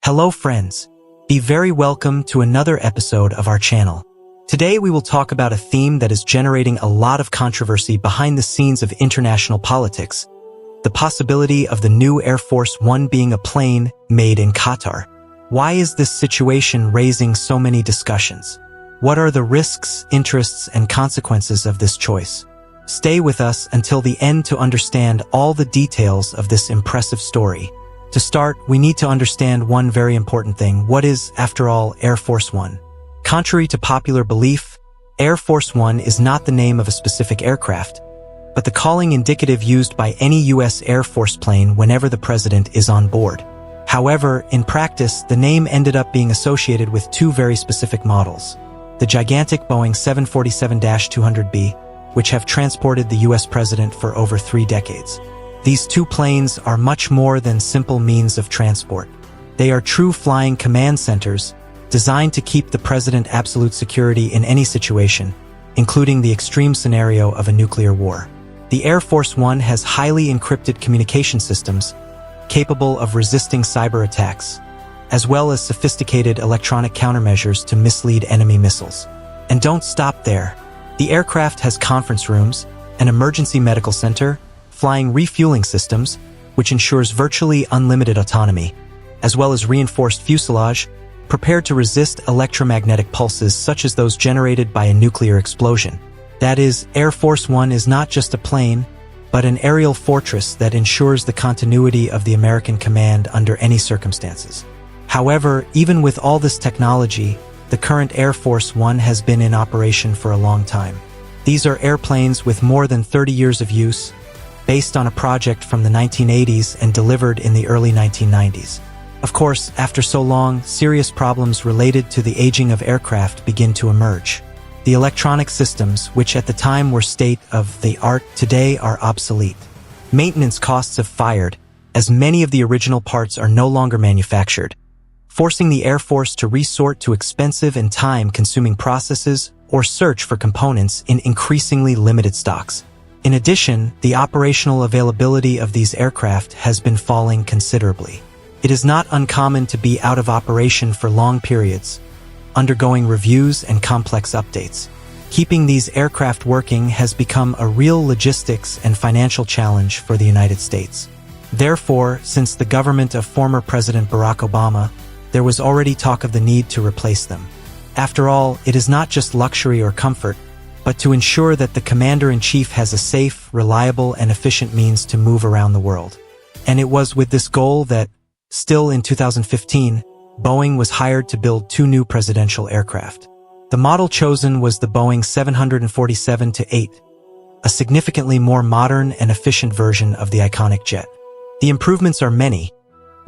Hello friends, be very welcome to another episode of our channel. Today we will talk about a theme that is generating a lot of controversy behind the scenes of international politics, the possibility of the new Air Force One being a plane made in Qatar. Why is this situation raising so many discussions? What are the risks, interests, and consequences of this choice? Stay with us until the end to understand all the details of this impressive story. To start, we need to understand one very important thing. What is, after all, Air Force One? Contrary to popular belief, Air Force One is not the name of a specific aircraft, but the calling indicative used by any U.S. Air Force plane whenever the president is on board. However, in practice, the name ended up being associated with two very specific models: the gigantic Boeing 747-200B, which have transported the U.S. president for over 3 decades. These two planes are much more than simple means of transport. They are true flying command centers designed to keep the president absolute security in any situation, including the extreme scenario of a nuclear war. The Air Force One has highly encrypted communication systems capable of resisting cyber attacks, as well as sophisticated electronic countermeasures to mislead enemy missiles. And don't stop there. The aircraft has conference rooms, an emergency medical center, flying refueling systems, which ensures virtually unlimited autonomy, as well as reinforced fuselage, prepared to resist electromagnetic pulses such as those generated by a nuclear explosion. That is, Air Force One is not just a plane, but an aerial fortress that ensures the continuity of the American command under any circumstances. However, even with all this technology, the current Air Force One has been in operation for a long time. These are airplanes with more than 30 years of use, based on a project from the 1980s and delivered in the early 1990s. Of course, after so long, serious problems related to the aging of aircraft begin to emerge. The electronic systems, which at the time were state-of-the-art, today are obsolete. Maintenance costs have fired, as many of the original parts are no longer manufactured, forcing the Air Force to resort to expensive and time-consuming processes or search for components in increasingly limited stocks. In addition, the operational availability of these aircraft has been falling considerably. It is not uncommon to be out of operation for long periods, undergoing reviews and complex updates. Keeping these aircraft working has become a real logistics and financial challenge for the United States. Therefore, since the government of former President Barack Obama, there was already talk of the need to replace them. After all, it is not just luxury or comfort, but to ensure that the commander-in-chief has a safe, reliable, and efficient means to move around the world. And it was with this goal that, still in 2015, Boeing was hired to build 2 new presidential aircraft. The model chosen was the Boeing 747-8, a significantly more modern and efficient version of the iconic jet. The improvements are many: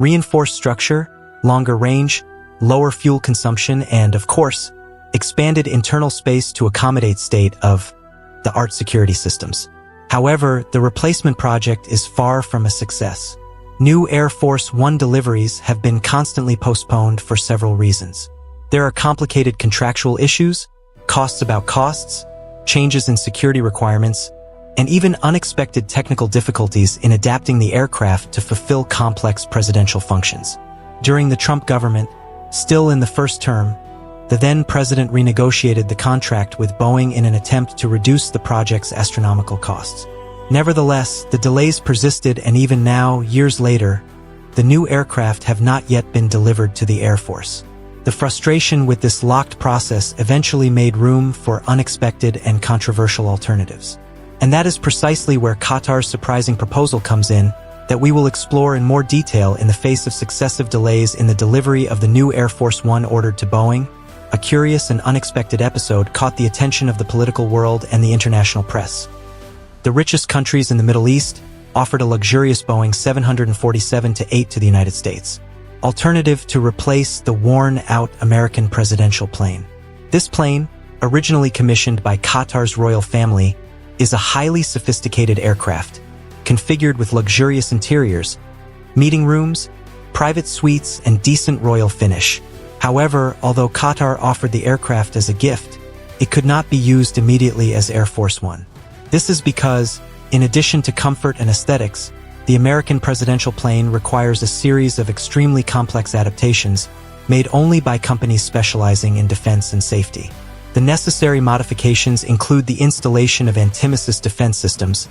reinforced structure, longer range, lower fuel consumption, and, of course, expanded internal space to accommodate state-of-the-art security systems. However, the replacement project is far from a success. New Air Force One deliveries have been constantly postponed for several reasons. There are complicated contractual issues, costs about costs, changes in security requirements, and even unexpected technical difficulties in adapting the aircraft to fulfill complex presidential functions. During the Trump government, still in the first term, the then president renegotiated the contract with Boeing in an attempt to reduce the project's astronomical costs. Nevertheless, the delays persisted, and even now, years later, the new aircraft have not yet been delivered to the Air Force. The frustration with this locked process eventually made room for unexpected and controversial alternatives. And that is precisely where Qatar's surprising proposal comes in, that we will explore in more detail in the face of successive delays in the delivery of the new Air Force One ordered to Boeing. A curious and unexpected episode caught the attention of the political world and the international press. The richest countries in the Middle East offered a luxurious Boeing 747-8 to the United States, alternative to replace the worn-out American presidential plane. This plane, originally commissioned by Qatar's royal family, is a highly sophisticated aircraft, configured with luxurious interiors, meeting rooms, private suites, and decent royal finish. However, although Qatar offered the aircraft as a gift, it could not be used immediately as Air Force One. This is because, in addition to comfort and aesthetics, the American presidential plane requires a series of extremely complex adaptations made only by companies specializing in defense and safety. The necessary modifications include the installation of anti-missile defense systems,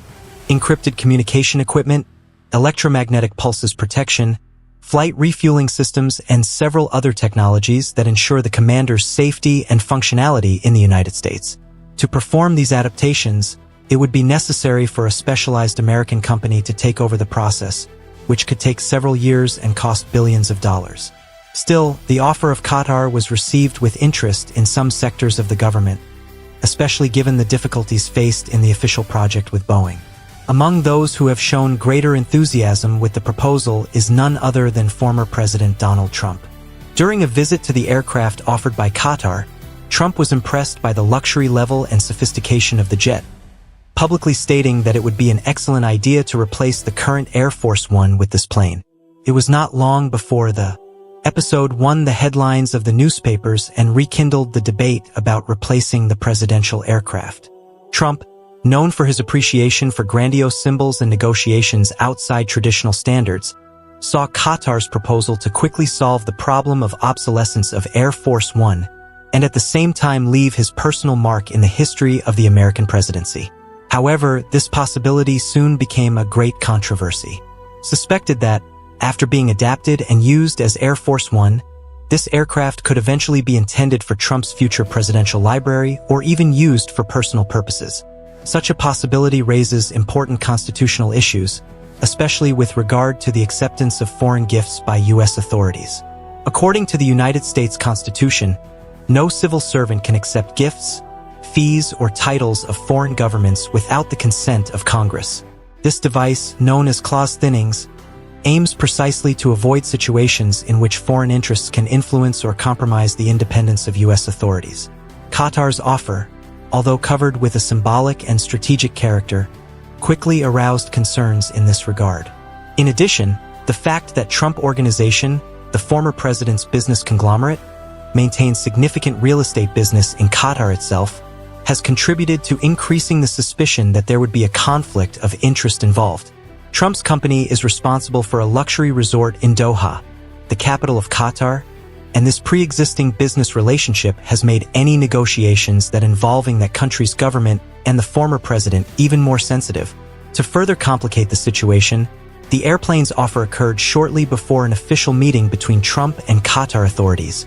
encrypted communication equipment, electromagnetic pulses protection, flight refueling systems, and several other technologies that ensure the commander's safety and functionality in the United States. To perform these adaptations, it would be necessary for a specialized American company to take over the process, which could take several years and cost billions of dollars. Still, the offer of Qatar was received with interest in some sectors of the government, especially given the difficulties faced in the official project with Boeing. Among those who have shown greater enthusiasm with the proposal is none other than former President Donald Trump. During a visit to the aircraft offered by Qatar, Trump was impressed by the luxury level and sophistication of the jet, publicly stating that it would be an excellent idea to replace the current Air Force One with this plane. It was not long before the episode won the headlines of the newspapers and rekindled the debate about replacing the presidential aircraft. Trump, known for his appreciation for grandiose symbols and negotiations outside traditional standards, saw Qatar's proposal to quickly solve the problem of obsolescence of Air Force One and at the same time leave his personal mark in the history of the American presidency. However, this possibility soon became a great controversy. Suspected that, after being adapted and used as Air Force One, this aircraft could eventually be intended for Trump's future presidential library or even used for personal purposes. Such a possibility raises important constitutional issues, especially with regard to the acceptance of foreign gifts by U.S. authorities. According to the United States Constitution, no civil servant can accept gifts, fees, or titles of foreign governments without the consent of Congress. This device, known as clause thinnings, aims precisely to avoid situations in which foreign interests can influence or compromise the independence of U.S. authorities. Qatar's offer, although covered with a symbolic and strategic character, quickly aroused concerns in this regard. In addition, the fact that Trump Organization, the former president's business conglomerate, maintains significant real estate business in Qatar itself, has contributed to increasing the suspicion that there would be a conflict of interest involved. Trump's company is responsible for a luxury resort in Doha, the capital of Qatar, and this pre-existing business relationship has made any negotiations that involving that country's government and the former president even more sensitive. To further complicate the situation, the airplane's offer occurred shortly before an official meeting between Trump and Qatar authorities,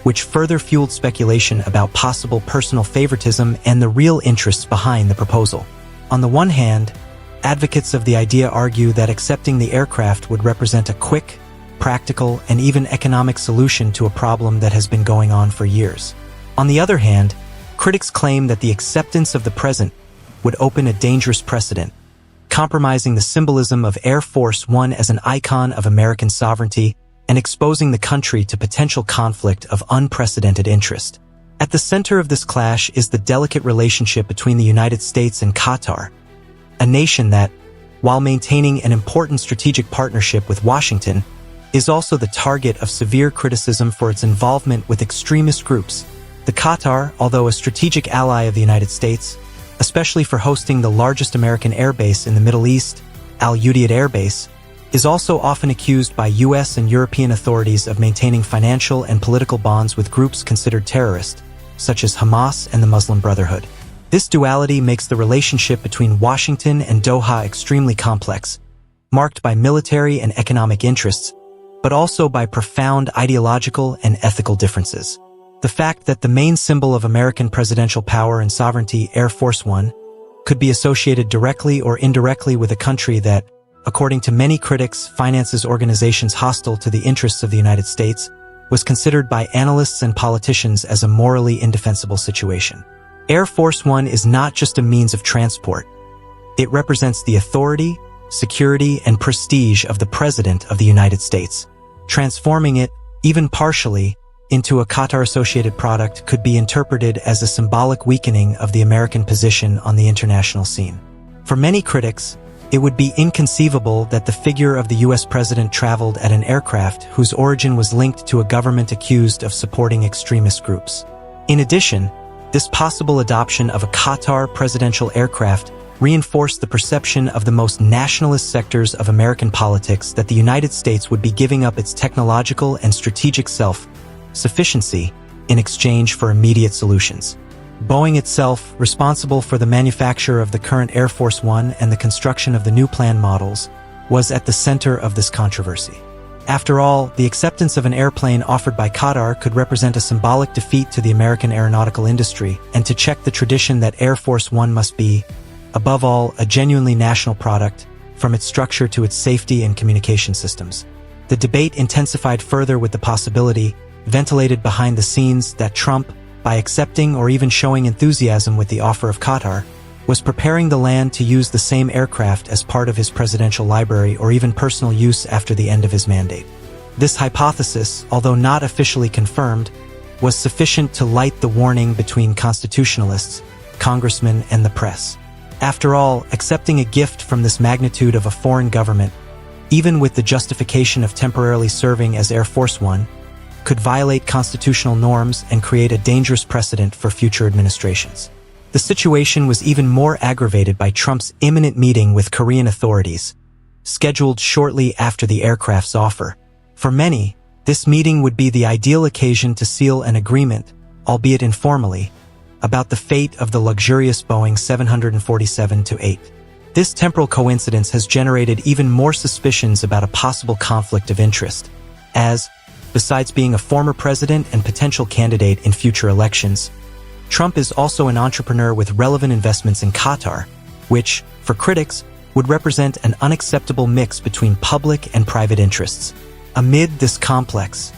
which further fueled speculation about possible personal favoritism and the real interests behind the proposal. On the one hand, advocates of the idea argue that accepting the aircraft would represent a quick, practical, and even economic solution to a problem that has been going on for years. On the other hand, critics claim that the acceptance of the present would open a dangerous precedent, compromising the symbolism of Air Force One as an icon of American sovereignty and exposing the country to potential conflict of unprecedented interest. At the center of this clash is the delicate relationship between the United States and Qatar, a nation that, while maintaining an important strategic partnership with Washington, is also the target of severe criticism for its involvement with extremist groups. The Qatar, although a strategic ally of the United States, especially for hosting the largest American airbase in the Middle East, Al Udeid Air Base, is also often accused by U.S. and European authorities of maintaining financial and political bonds with groups considered terrorist, such as Hamas and the Muslim Brotherhood. This duality makes the relationship between Washington and Doha extremely complex, marked by military and economic interests, but also by profound ideological and ethical differences. The fact that the main symbol of American presidential power and sovereignty, Air Force One, could be associated directly or indirectly with a country that, according to many critics, finances organizations hostile to the interests of the United States, was considered by analysts and politicians as a morally indefensible situation. Air Force One is not just a means of transport. It represents the authority, security, and prestige of the President of the United States. Transforming it, even partially, into a Qatar-associated product could be interpreted as a symbolic weakening of the American position on the international scene. For many critics, it would be inconceivable that the figure of the U.S. president traveled at an aircraft whose origin was linked to a government accused of supporting extremist groups. In addition, This possible adoption of a Qatar presidential aircraft reinforced the perception of the most nationalist sectors of American politics that the United States would be giving up its technological and strategic self-sufficiency in exchange for immediate solutions. Boeing itself, responsible for the manufacture of the current Air Force One and the construction of the new planned models, was at the center of this controversy. After all, the acceptance of an airplane offered by Qatar could represent a symbolic defeat to the American aeronautical industry and to check the tradition that Air Force One must be, above all, a genuinely national product, from its structure to its safety and communication systems. The debate intensified further with the possibility, ventilated behind the scenes, that Trump, by accepting or even showing enthusiasm with the offer of Qatar, was preparing the land to use the same aircraft as part of his presidential library or even personal use after the end of his mandate. This hypothesis, although not officially confirmed, was sufficient to light the warning between constitutionalists, congressmen, and the press. After all, accepting a gift from this magnitude of a foreign government, even with the justification of temporarily serving as Air Force One, could violate constitutional norms and create a dangerous precedent for future administrations. The situation was even more aggravated by Trump's imminent meeting with Korean authorities, scheduled shortly after the aircraft's offer. For many, this meeting would be the ideal occasion to seal an agreement, albeit informally, about the fate of the luxurious Boeing 747-8. This temporal coincidence has generated even more suspicions about a possible conflict of interest, as, besides being a former president and potential candidate in future elections, Trump is also an entrepreneur with relevant investments in Qatar, which, for critics, would represent an unacceptable mix between public and private interests. Amid this complex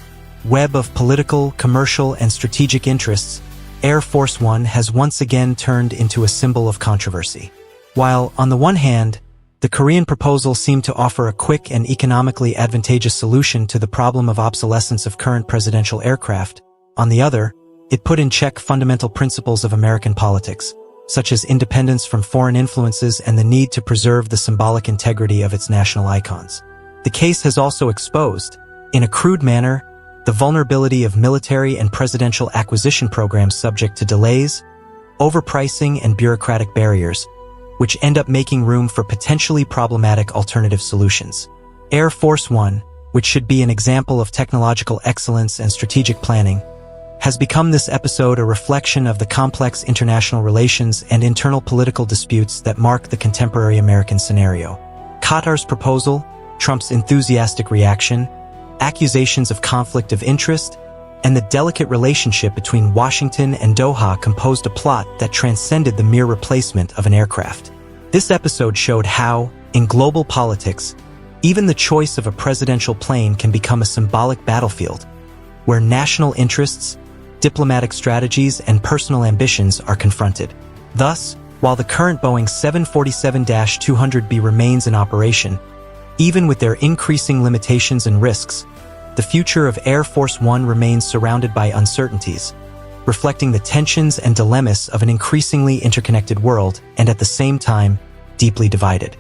web of political, commercial, and strategic interests, Air Force One has once again turned into a symbol of controversy. While, on the one hand, the Korean proposal seemed to offer a quick and economically advantageous solution to the problem of obsolescence of current presidential aircraft, on the other, it put in check fundamental principles of American politics, such as independence from foreign influences and the need to preserve the symbolic integrity of its national icons. The case has also exposed, in a crude manner, the vulnerability of military and presidential acquisition programs subject to delays, overpricing, and bureaucratic barriers, which end up making room for potentially problematic alternative solutions. Air Force One, which should be an example of technological excellence and strategic planning, has become this episode a reflection of the complex international relations and internal political disputes that mark the contemporary American scenario. Qatar's proposal, Trump's enthusiastic reaction, accusations of conflict of interest, and the delicate relationship between Washington and Doha composed a plot that transcended the mere replacement of an aircraft. This episode showed how, in global politics, even the choice of a presidential plane can become a symbolic battlefield, where national interests, diplomatic strategies, and personal ambitions are confronted. Thus, while the current Boeing 747-200B remains in operation, even with their increasing limitations and risks, the future of Air Force One remains surrounded by uncertainties, reflecting the tensions and dilemmas of an increasingly interconnected world and at the same time, deeply divided.